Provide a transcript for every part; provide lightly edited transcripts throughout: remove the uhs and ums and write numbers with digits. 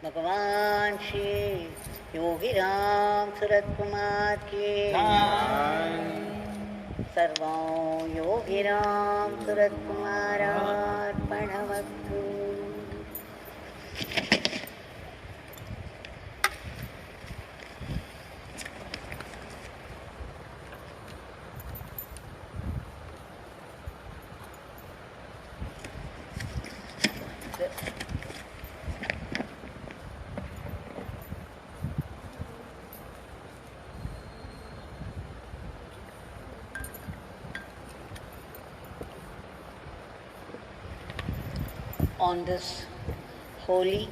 भगवान श्री योगी रामसूरतकुमार की सर्वं योगी रामसूरतकुमारार्पणमस्तु। On this holy,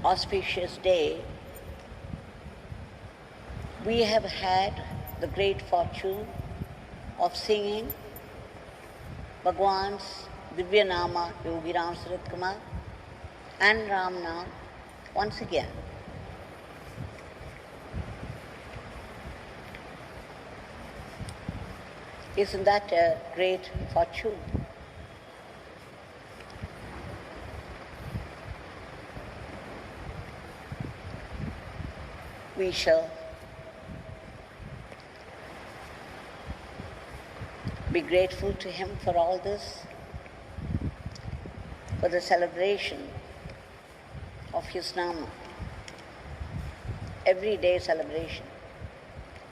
auspicious day, we have had the great fortune of singing Bhagwan's Divya Nama, Yogi Ramsuratkumar, and Ram Nam once again. Isn't that a great fortune? We shall be grateful to him for all this, for the celebration of his Nama, everyday celebration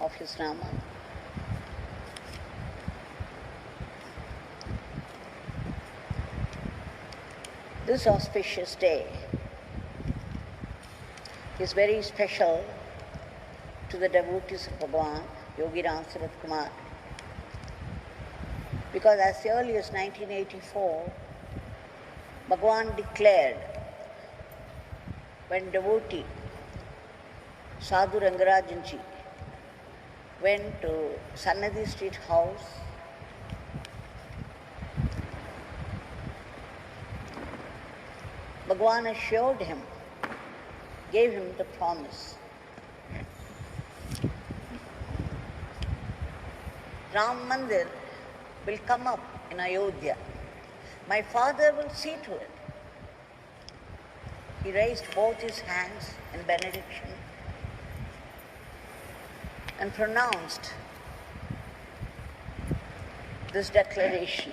of his Nama. This auspicious day is very special to the devotees of Bhagwan, Yogi Ramsuratkumar, because as early as 1984, Bhagwan declared, when devotee Sadhu Rangarajan went to Sanadi Street House, Bhagwan assured him, gave him the promise, Ram Mandir will come up in Ayodhya. My father will see to it. He raised both his hands in benediction and pronounced this declaration.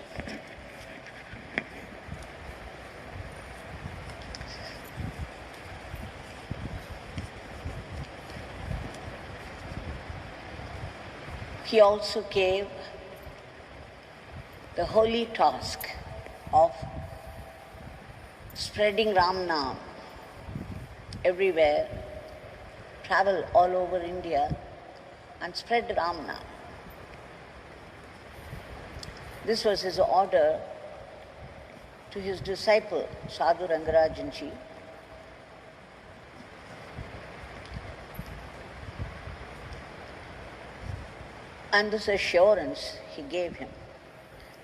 He also gave the holy task of spreading Ram Nam everywhere, travel all over India and spread Ram Nam. This was his order to his disciple Sadhu Rangarajan. And this assurance he gave him.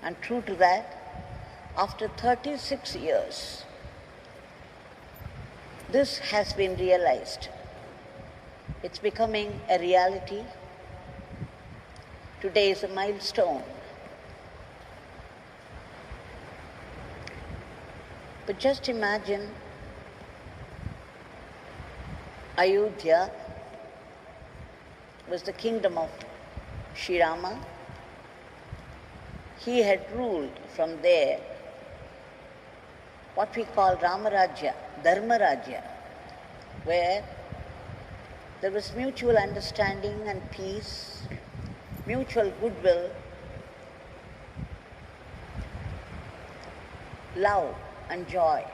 And true to that, after 36 years, this has been realized. It's becoming a reality. Today is a milestone. But just imagine Ayodhya was the kingdom of Sri Rama. He had ruled from there what we call Rama Rajya, Dharma Rajya, where there was mutual understanding and peace, mutual goodwill love and joy.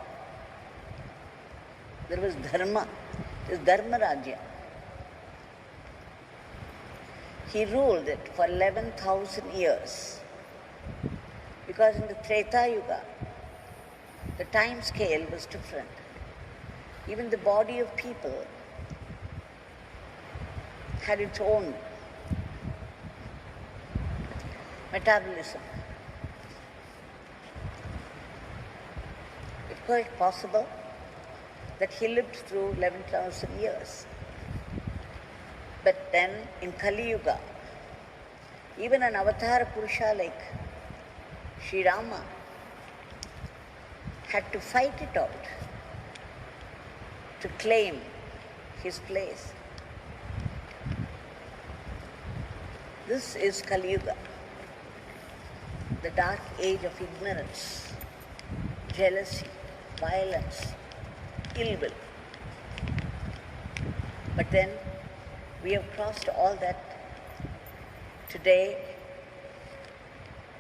There was dharma, this Dharma Rajya. He ruled it for 11,000 years. Because in the Treta Yuga, the time scale was different. Even the body of people had its own metabolism. It's quite possible that he lived through 11,000 years. But then in Kali Yuga, even an avatar Purusha like Sri Rama had to fight it out to claim his place. This is Kali Yuga, the dark age of ignorance, jealousy, violence, ill will. But then we have crossed all that. Today,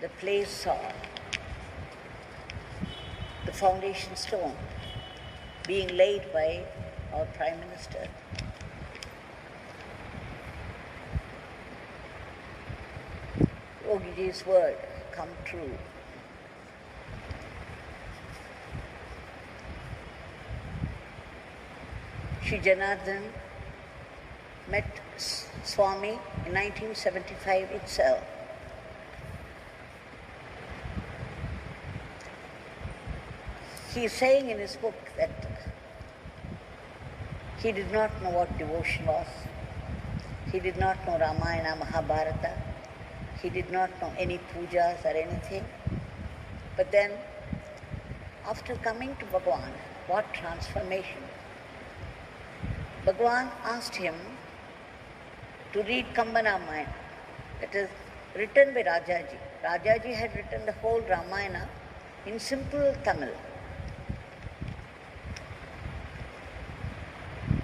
the place saw the foundation stone being laid by our Prime Minister. Yogiji's word come true. Sri Janardhana met Swami in 1975 itself. He is saying in his book that he did not know what devotion was. He did not know Ramayana, Mahabharata. He did not know any pujas or anything. But then, after coming to Bhagwan, what transformation! Bhagwan asked him to read Kamba, that is written by Rajaji. Rajaji had written the whole Ramayana in simple Tamil.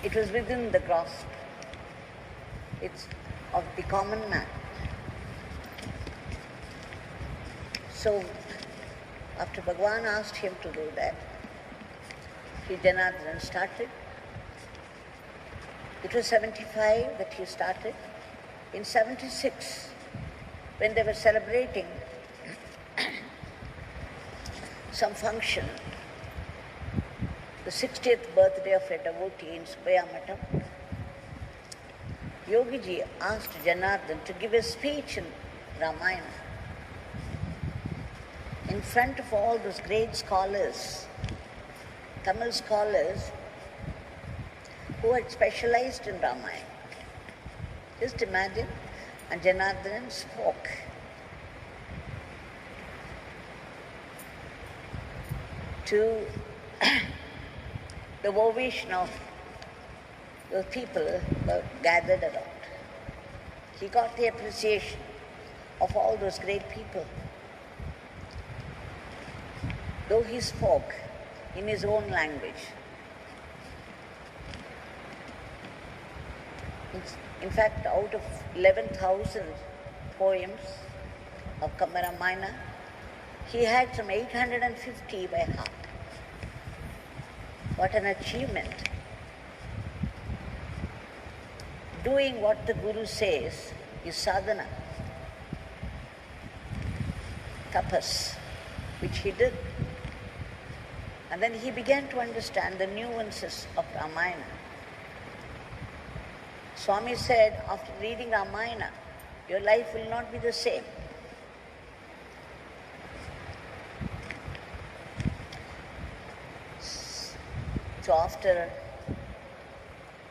It was within the grasp. It's of the common man. So, after Bhagwan asked him to do that, Sri Janardhana started. It was 75 that he started. In 76, when they were celebrating some function, the 60th birthday of a devotee in Subayamatam, Yogiji asked Janardhana to give a speech in Ramayana in front of all those great scholars, Tamil scholars, who had specialized in Ramayana. Just imagine, and Janardhana spoke. To the ovation of the people were gathered around. He got the appreciation of all those great people. Though he spoke in his own language. In fact, out of 11,000 poems of Kamba Ramayana, he had some 850 by heart. What an achievement. Doing what the Guru says is sadhana, tapas, which he did. And then he began to understand the nuances of Ramayana. Swami said, after reading Ramayana, your life will not be the same. So after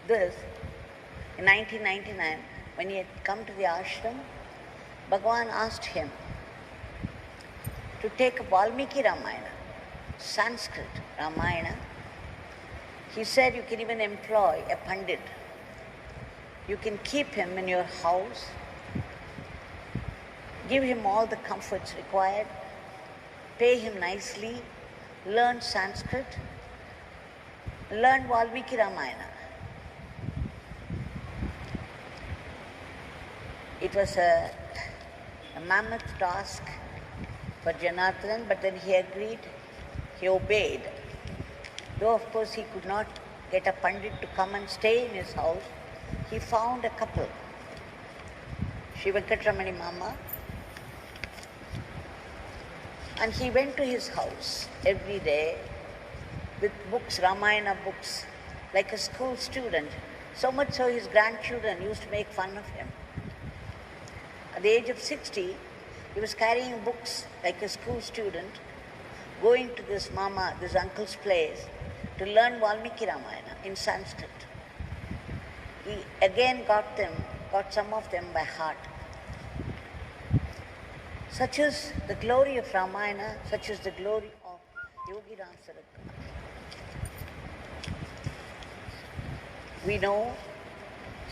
this, in 1999, when he had come to the ashram, Bhagwan asked him to take Valmiki Ramayana, Sanskrit Ramayana. He said you can even employ a pandit. You can keep him in your house, give him all the comforts required, pay him nicely, learn Sanskrit, learn Valmiki Ramayana. It was a mammoth task for Janardhana, but then he agreed he obeyed. Though of course he could not get a pandit to come and stay in his house, he found a couple, Sri Venkatramani Mama, and he went to his house every day with books, Ramayana books, like a school student. So much so his grandchildren used to make fun of him. At the age of 60, he was carrying books like a school student, going to this mama, this uncle's place, to learn Valmiki Ramayana in Sanskrit. He again got some of them by heart. Such is the glory of Ramayana, such is the glory of Yogi Ramsuratkumar. We know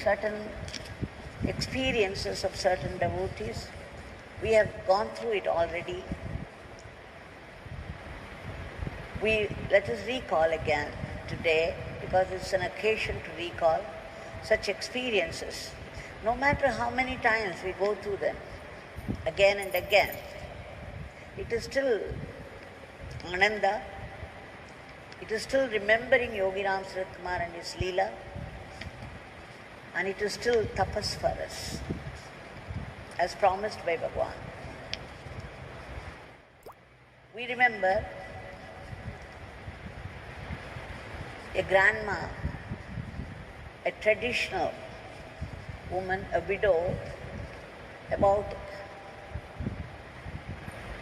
certain experiences of certain devotees. We have gone through it already. Let us recall again today, because it's an occasion to recall such experiences. No matter how many times we go through them, again and again, it is still Ananda, it is still remembering Yogi Ramsuratkumar and his Leela, and it is still tapas for us, as promised by Bhagwan. We remember a grandma, a traditional woman, a widow, about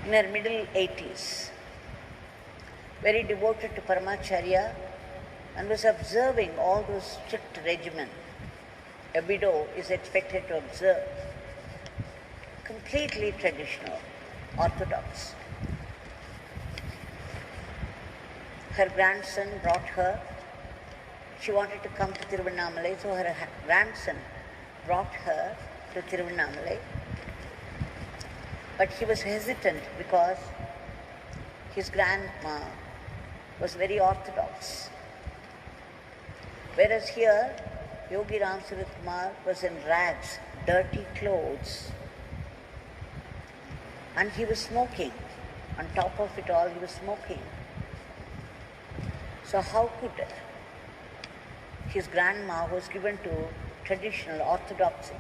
in her middle 80s, very devoted to Paramacharya, and was observing all those strict regimen a widow is expected to observe. Completely traditional, orthodox. Her grandson brought her. She wanted to come to Tiruvannamalai, so her grandson brought her to Tiruvannamalai. But he was hesitant because his grandma was very orthodox. Whereas here, Yogi Ramsuratkumar was in rags, dirty clothes, and he was smoking. On top of it all, he was smoking. So how could his grandma, who was given to traditional orthodoxy,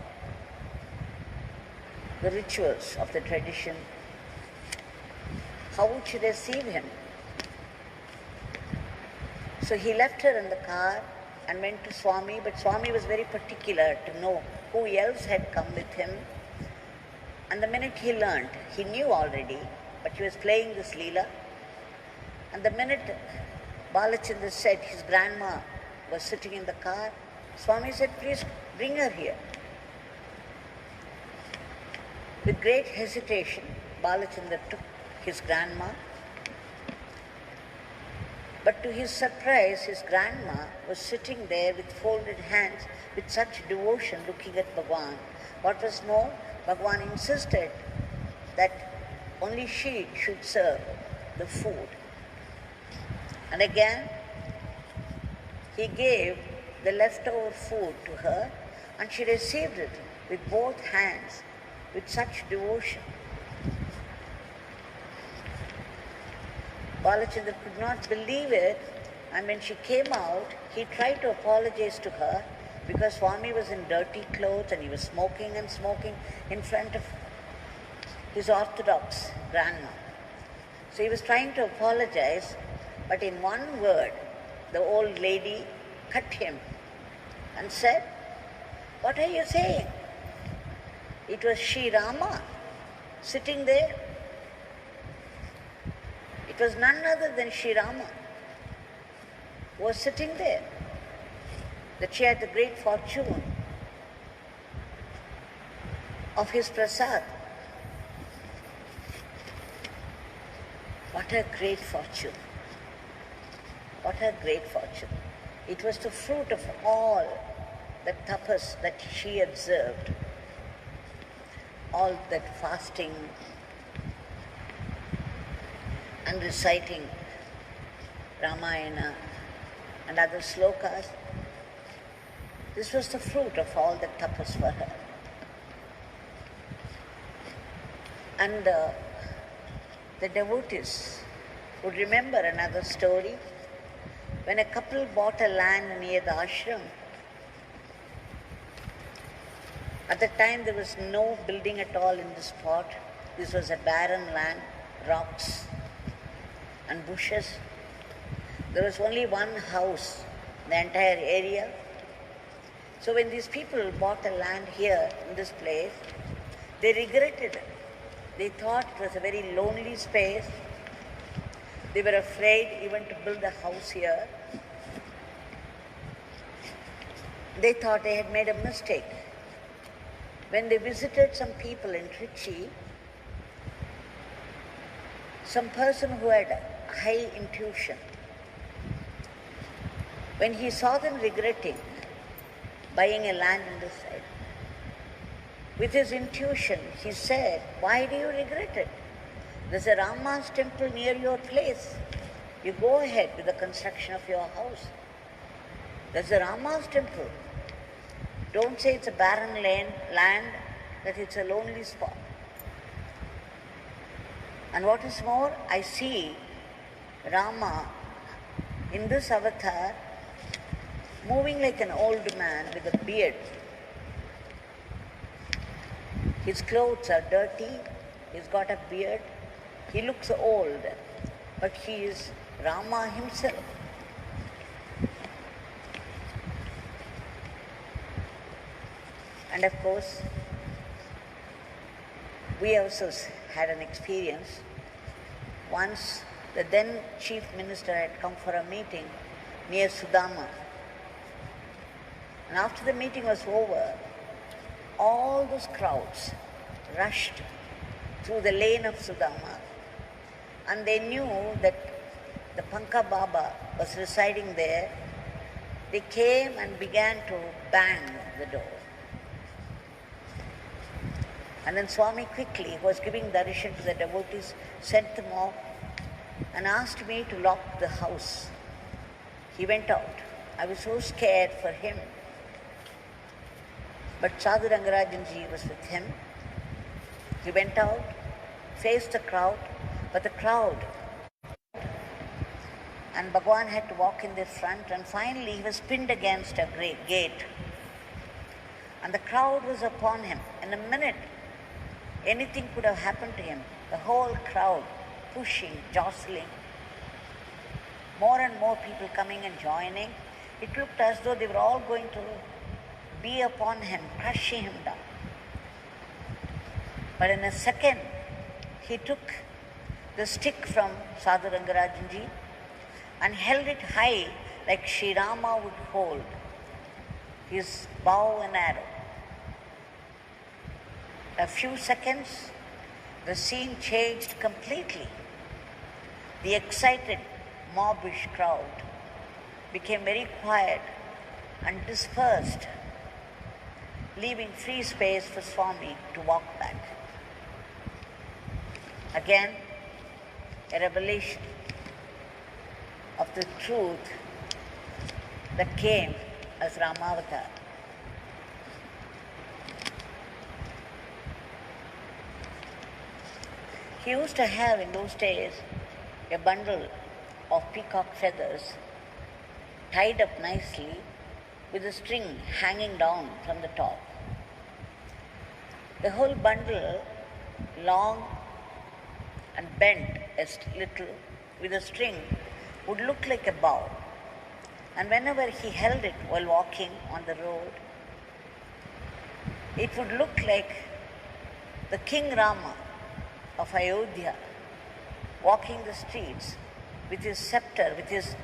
the rituals of the tradition, how would she receive him? So he left her in the car and went to Swami, but Swami was very particular to know who else had come with him. And the minute he learned, he knew already, but he was playing this Leela. And the minute Balachandran said his grandma was sitting in the car, Swami said, please bring her here. With great hesitation, Balachandran took his grandma. But to his surprise, his grandma was sitting there with folded hands, with such devotion looking at Bhagwan. What was more, Bhagwan insisted that only she should serve the food. And again, he gave the leftover food to her, and she received it with both hands, with such devotion. Balachandran could not believe it, and when she came out, he tried to apologize to her because Swami was in dirty clothes and he was smoking and smoking in front of his orthodox grandma. So he was trying to apologize, but in one word, the old lady cut him and said, "What are you saying?" It was Sri Rama sitting there. It was none other than Sri Rama who was sitting there. That she had the great fortune of his prasad. What a great fortune. What a great fortune. It was the fruit of all the tapas that she observed, all that fasting and reciting Ramayana and other slokas. This was the fruit of all the tapas for her. And the devotees would remember another story when a couple bought a land near the ashram. At the time there was no building at all in this spot. This was a barren land, rocks and bushes. There was only one house in the entire area. So when these people bought a land here in this place, they regretted it. They thought it was a very lonely space. They were afraid even to build a house here. They thought they had made a mistake. When they visited some people in Trichy, some person who had high intuition, when he saw them regretting buying a land in this side, with his intuition, he said, "Why do you regret it? There's a Rama's temple near your place. You go ahead with the construction of your house. There's a Rama's temple. Don't say it's a barren land, that it's a lonely spot." And what is more, I see Rama in this avatar moving like an old man with a beard. His clothes are dirty, he's got a beard, he looks old, but he is Rama himself. And of course, we also had an experience. Once the then chief minister had come for a meeting near Sudama. And after the meeting was over, all those crowds rushed through the lane of Sudama, and they knew that the Panka Baba was residing there. They came and began to bang the door. And then Swami quickly, who was giving darshan to the devotees, sent them off and asked me to lock the house. He went out. I was so scared for him. But Sadhu Rangarajan ji was with him. He went out, faced the crowd, but the crowd, and Bhagwan had to walk in their front, and finally he was pinned against a great gate. And the crowd was upon him. In a minute, anything could have happened to him. The whole crowd pushing, jostling, more and more people coming and joining. It looked as though they were all going to be upon him, crushing him down. But in a second, he took the stick from Sadhu Rangarajan ji and held it high like Sri Rama would hold his bow and arrow. A few seconds, the scene changed completely. The excited, mobbish crowd became very quiet and dispersed, leaving free space for Swami to walk back. Again, a revelation of the truth that came as Ramavatar. He used to have in those days a bundle of peacock feathers tied up nicely with a string hanging down from the top. The whole bundle, long and bent a little with a string, would look like a bow. And whenever he held it while walking on the road, it would look like the King Rama of Ayodhya walking the streets with his scepter, with his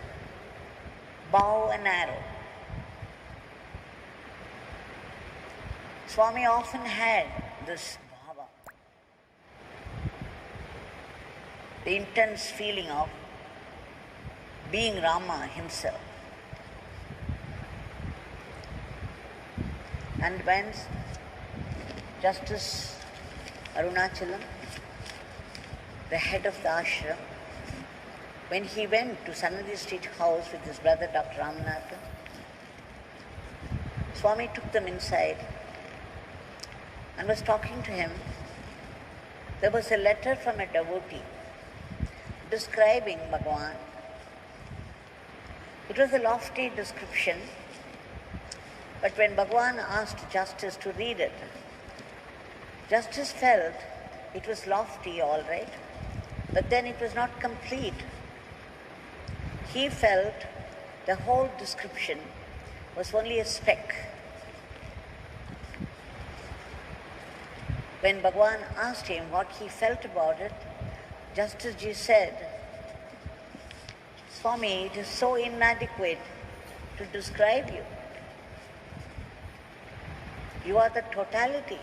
bow and arrow. Swami often had this bhava, the intense feeling of being Rama himself. And when Justice Arunachalam, the head of the ashram, when he went to Sanadi Street House with his brother Dr. Ramanathan, Swami took them inside and was talking to him. There was a letter from a devotee describing Bhagwan. It was a lofty description, but when Bhagwan asked Justice to read it, Justice felt it was lofty, all right, but then it was not complete. He felt the whole description was only a speck. When Bhagwan asked him what he felt about it, Justice Ji said, Swami, it is so inadequate to describe you. You are the totality,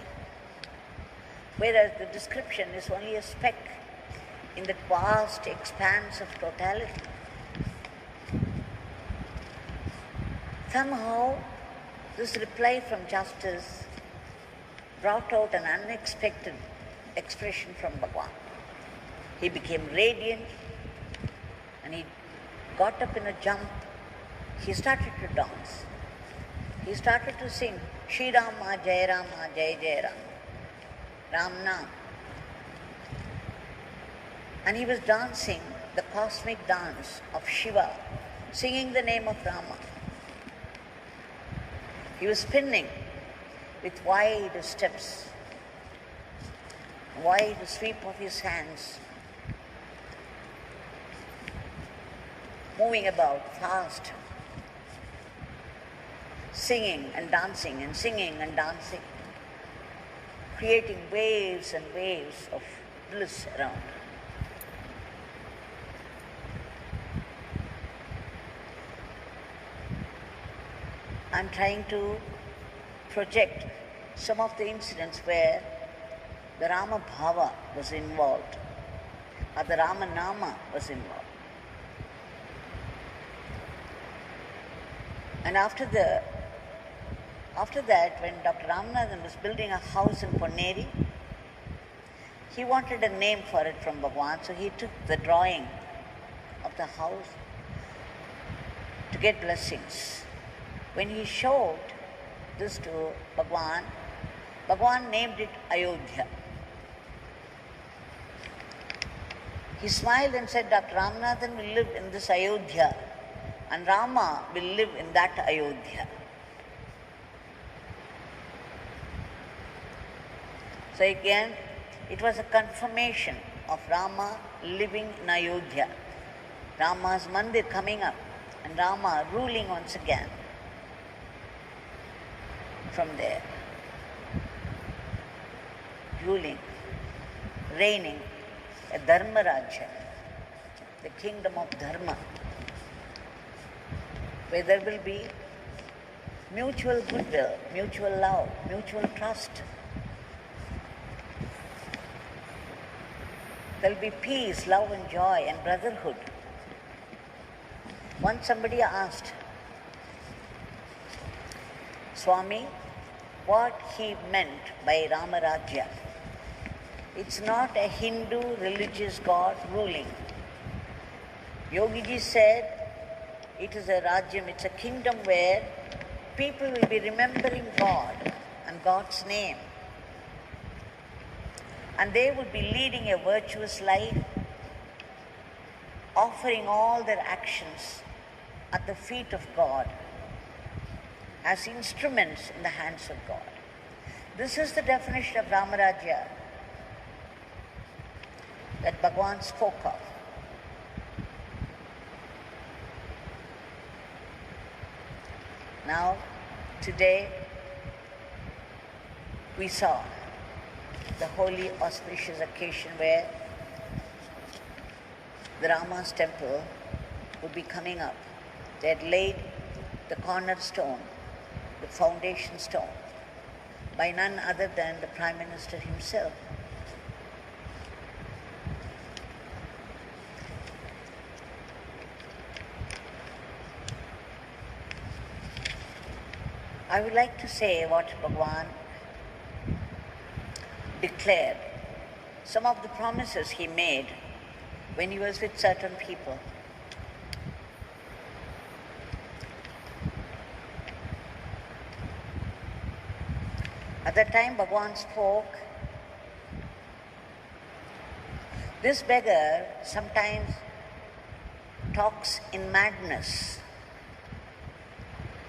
whereas the description is only a speck in the vast expanse of totality. Somehow, this reply from Justice brought out an unexpected expression from Bhagwan. He became radiant and he got up in a jump. He started to dance. He started to sing Shri Rama, Jai Rama, Jai Jai Rama, Ram Nam. And he was dancing the cosmic dance of Shiva, singing the name of Rama. He was spinning with wide steps, wide sweep of his hands, moving about fast, singing and dancing and singing and dancing, creating waves and waves of bliss around. I'm trying to project some of the incidents where the Rama Bhava was involved, or the Rama Nama was involved. And after that, when Dr. Ramanathan was building a house in Ponneri, he wanted a name for it from Bhagwan, so he took the drawing of the house to get blessings. When he showed this to Bhagwan, Bhagwan named it Ayodhya. He smiled and said, Dr. Ramanathan will live in this Ayodhya and Rama will live in that Ayodhya. So again, it was a confirmation of Rama living in Ayodhya, Rama's Mandir coming up and Rama ruling once again from there, ruling, reigning, a Dharma Rajya, the kingdom of Dharma, where there will be mutual goodwill, mutual love, mutual trust. There will be peace, love and joy and brotherhood. Once somebody asked Swami what he meant by Rama Rajya. It's not a Hindu religious god ruling. Yogiji said it is a Rajyam, it's a kingdom where people will be remembering God and God's name. And they would be leading a virtuous life, offering all their actions at the feet of God, as instruments in the hands of God. This is the definition of Rama Rajya that Bhagwan spoke of. Now, today, we saw the holy auspicious occasion where the Rama's temple would be coming up. They had laid the cornerstone, the foundation stone, by none other than the Prime Minister himself. I would like to say what Bhagwan declared, some of the promises he made when he was with certain people. At the time Bhagwan spoke, This beggar sometimes talks in madness.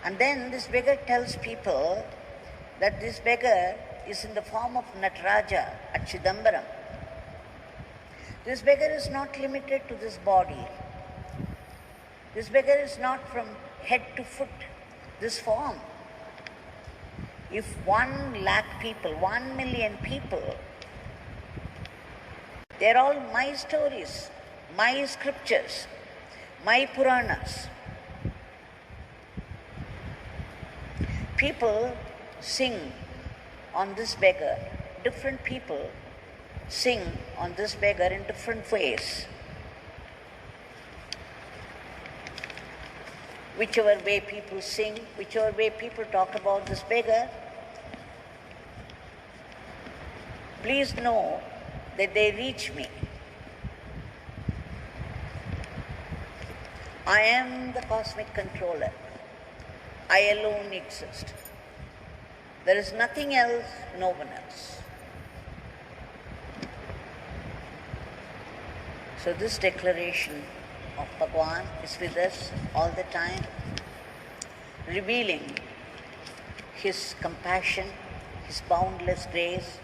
And then this beggar tells people that this beggar is in the form of Nataraja at Chidambaram. This beggar is not limited to this body. This beggar is not from head to foot, this form. If 1 lakh people, 1 million people, they're all my stories, my scriptures, my Puranas. People sing on this beggar. Different people sing on this beggar in different ways. Whichever way people sing, whichever way people talk about this beggar, please know that they reach me. I am the cosmic controller. I alone exist. There is nothing else, no one else. So this declaration of Bhagwan is with us all the time, revealing his compassion, his boundless grace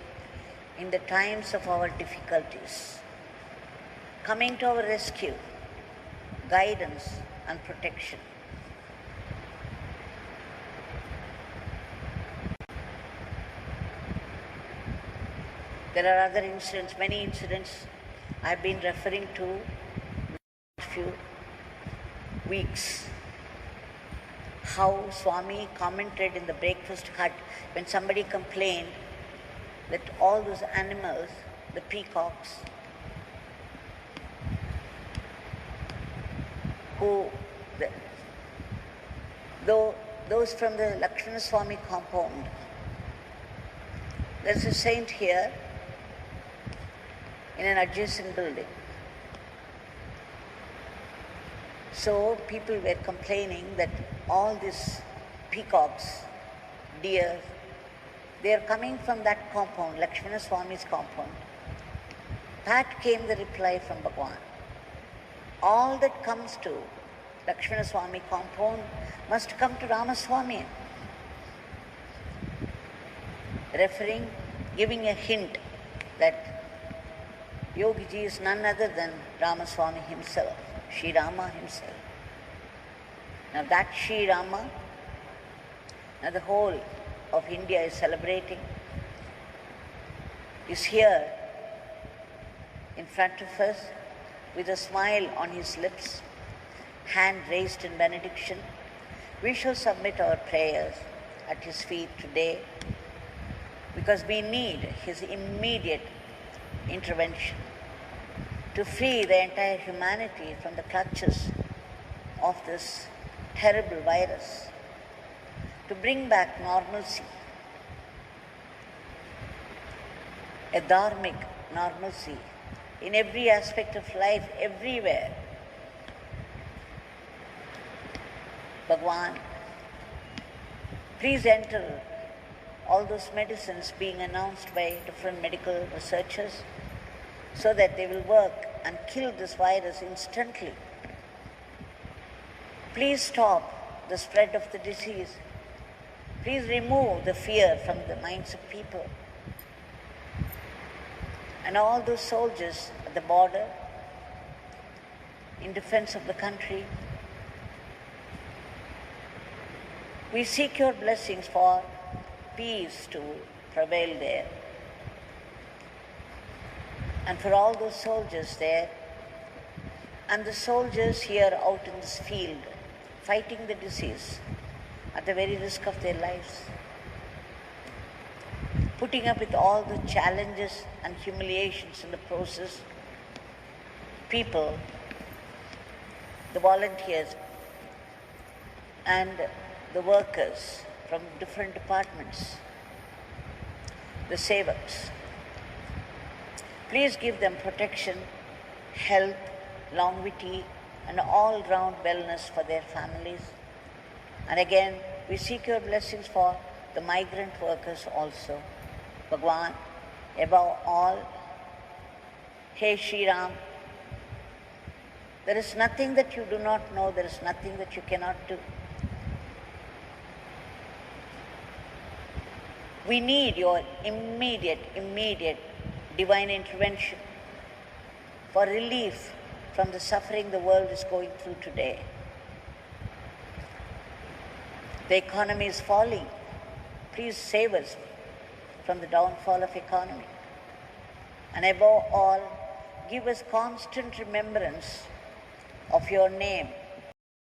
in the times of our difficulties, coming to our rescue, guidance and protection. There are other incidents, many incidents I have been referring to in the last few weeks. How Swami commented in the breakfast hut when somebody complained that all those animals, the peacocks, those from the Lakshmana Swami compound, there's a saint here in an adjacent building. So people were complaining that all these peacocks, deer, they are coming from that compound, Lakshmana Swami's compound. That came the reply from Bhagwan. All that comes to Lakshmana Swami compound must come to Ramaswami. Referring, giving a hint that Yogiji is none other than Ramaswami himself, Sri Rama himself. Now that Sri Rama, now the whole of India is celebrating, is here in front of us with a smile on his lips, hand raised in benediction. We shall submit our prayers at his feet today because we need his immediate intervention to free the entire humanity from the clutches of this terrible virus, to bring back normalcy, a dharmic normalcy in every aspect of life, everywhere. Bhagwan, please enter all those medicines being announced by different medical researchers so that they will work and kill this virus instantly. Please stop the spread of the disease. Please remove the fear from the minds of people. And all those soldiers at the border in defense of the country, we seek your blessings for peace to prevail there. And for all those soldiers there, and the soldiers here out in this field, fighting the disease at the very risk of their lives, putting up with all the challenges and humiliations in the process, people, the volunteers, and the workers from different departments, the sevaks. Please give them protection, health, longevity, and all-round wellness for their families. And again, we seek your blessings for the migrant workers also. Bhagwan, above all, Hey Shri Ram, there is nothing that you do not know, there is nothing that you cannot do. We need your immediate divine intervention for relief from the suffering the world is going through today. The economy is falling. Please save us from the downfall of economy. And above all, give us constant remembrance of your name